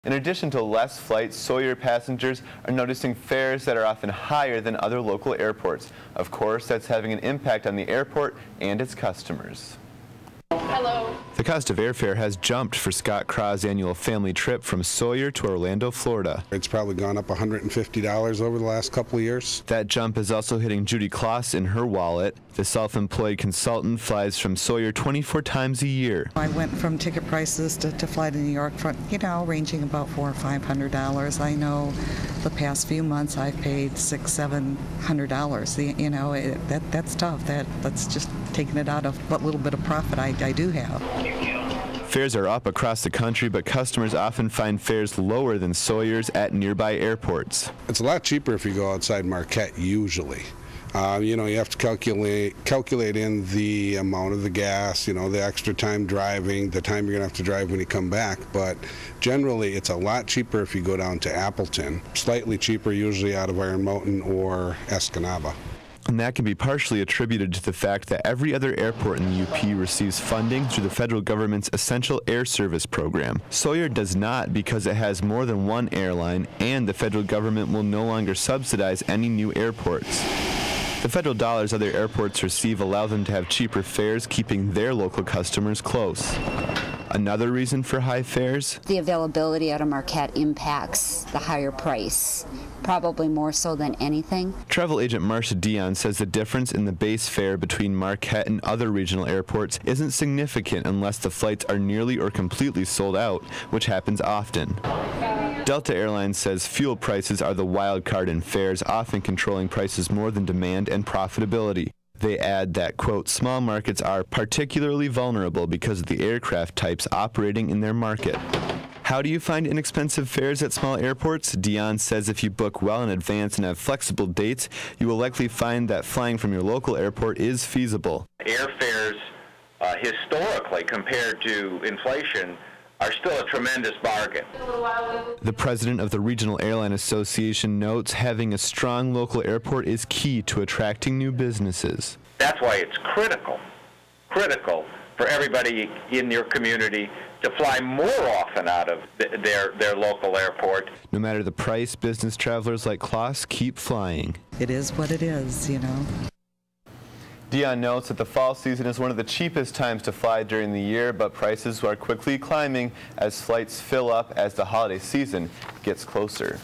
In addition to less flights, Sawyer passengers are noticing fares that are often higher than other local airports. Of course, that's having an impact on the airport and its customers. Hello. The cost of airfare has jumped for Scott Craw's annual family trip from Sawyer to Orlando, Florida. It's probably gone up $150 over the last couple of years. That jump is also hitting Judy Kloss in her wallet. The self-employed consultant flies from Sawyer 24 times a year. I went from ticket prices to fly to New York, ranging about $400 or $500. I know the past few months I've paid $600, $700. That's tough. That's just taking it out of what little bit of profit I do have. Fares are up across the country, but customers often find fares lower than Sawyer's at nearby airports. It's a lot cheaper if you go outside Marquette, usually. You have to calculate in the amount of the gas, the extra time driving, the time you're going to have to drive when you come back. But generally, it's a lot cheaper if you go down to Appleton. Slightly cheaper usually out of Iron Mountain or Escanaba. And that can be partially attributed to the fact that every other airport in the UP receives funding through the federal government's Essential Air Service program. Sawyer does not because it has more than one airline, and the federal government will no longer subsidize any new airports. The federal dollars other airports receive allow them to have cheaper fares, keeping their local customers close. Another reason for high fares? The availability out of Marquette impacts the higher price, probably more so than anything. Travel agent Marcia Dion says the difference in the base fare between Marquette and other regional airports isn't significant unless the flights are nearly or completely sold out, which happens often. Delta Airlines says fuel prices are the wild card in fares, often controlling prices more than demand and profitability. They add that, quote, small markets are particularly vulnerable because of the aircraft types operating in their market. How do you find inexpensive fares at small airports? Dion says if you book well in advance and have flexible dates, you will likely find that flying from your local airport is feasible. Airfares, historically, compared to inflation, are still a tremendous bargain. The president of the Regional Airline Association notes having a strong local airport is key to attracting new businesses. That's why it's critical for everybody in your community to fly more often out of their local airport. No matter the price, business travelers like Kloss keep flying. It is what it is, Dion notes that the fall season is one of the cheapest times to fly during the year, but prices are quickly climbing as flights fill up as the holiday season gets closer.